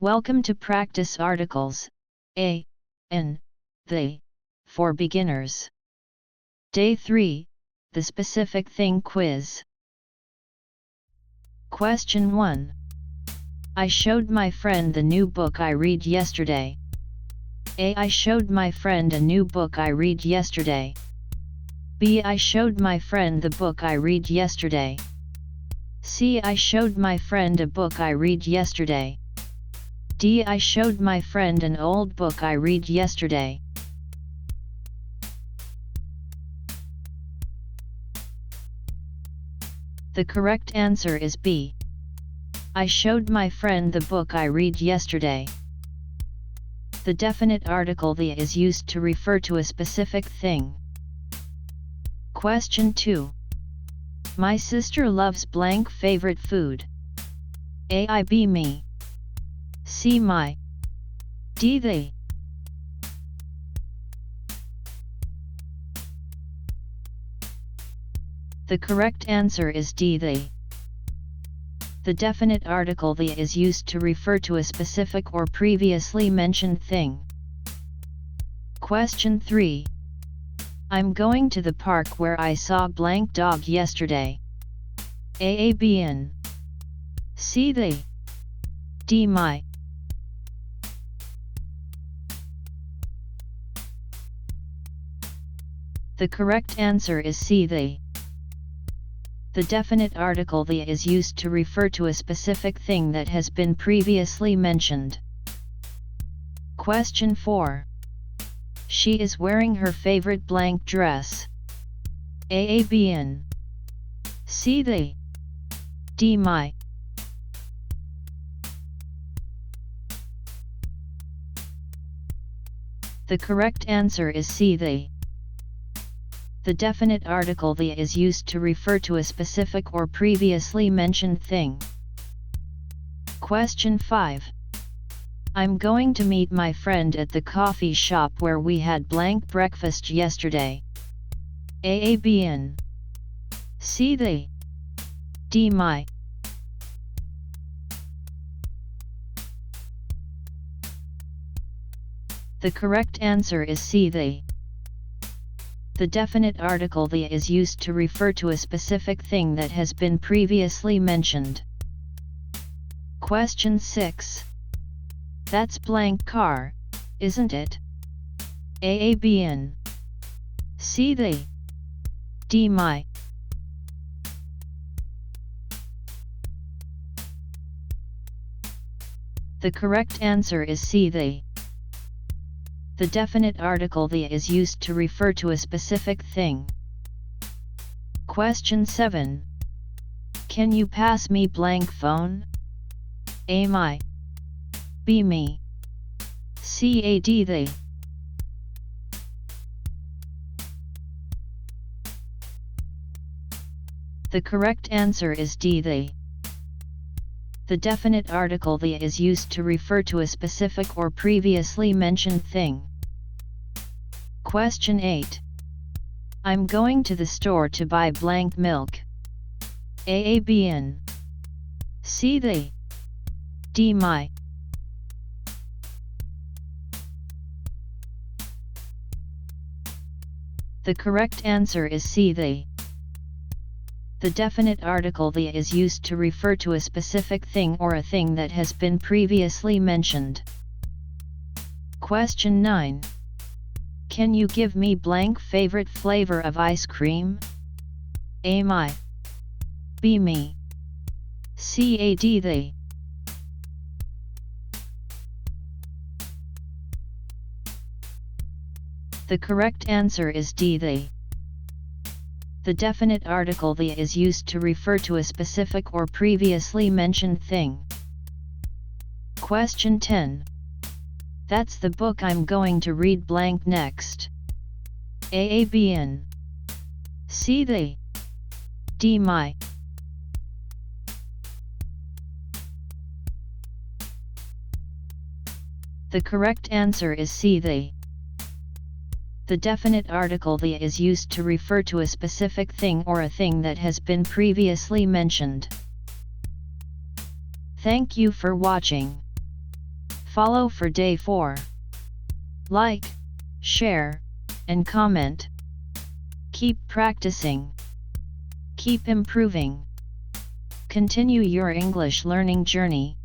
Welcome to Practice Articles, A, N, they, for beginners. Day 3, the specific thing quiz. Question 1. I showed my friend the new book I read yesterday. A. I showed my friend a new book I read yesterday. B. I showed my friend the book I read yesterday. C. I showed my friend a book I read yesterday. D. I showed my friend an old book I read yesterday. The correct answer is B. I showed my friend the book I read yesterday. The definite article the is used to refer to a specific thing. Question 2. My sister loves blank favorite food. A. I. B. Me. C. My. D. They. The correct answer is D. They. The definite article the is used to refer to a specific or previously mentioned thing. Question 3. I'm going to the park where I saw blank dog yesterday. A. B. N. C. They. D. My. The correct answer is C. They. The definite article the is used to refer to a specific thing that has been previously mentioned. Question 4. She is wearing her favorite blank dress. A. B. N. C. They. D. My. The correct answer is C. They. The definite article the is used to refer to a specific or previously mentioned thing. Question 5. I'm going to meet my friend at the coffee shop where we had blank breakfast yesterday. A. B. N. C. They. D. My. The correct answer is C. They. The definite article the is used to refer to a specific thing that has been previously mentioned. Question 6. That's blank car, isn't it? A. B. N. C. They. D. My. The correct answer is C. They. The definite article the is used to refer to a specific thing. Question 7. Can you pass me blank phone? A. My. B. Me. C. A. D. They. The correct answer is D. They. The definite article the is used to refer to a specific or previously mentioned thing. Question 8. I'm going to the store to buy blank milk. A. B. N. C. They. D. My. The correct answer is C. They. The definite article the is used to refer to a specific thing or a thing that has been previously mentioned. Question 9. Can you give me blank favorite flavor of ice cream? A. My. B. Me. C. A. D. They. The correct answer is D. They. The definite article the is used to refer to a specific or previously mentioned thing. Question 10. That's the book I'm going to read blank next. A. B. N. C. They. D. My. The correct answer is C. They. The definite article the is used to refer to a specific thing or a thing that has been previously mentioned. Thank you for watching. Follow for day 4. Like, share, and comment. Keep practicing. Keep improving. Continue your English learning journey.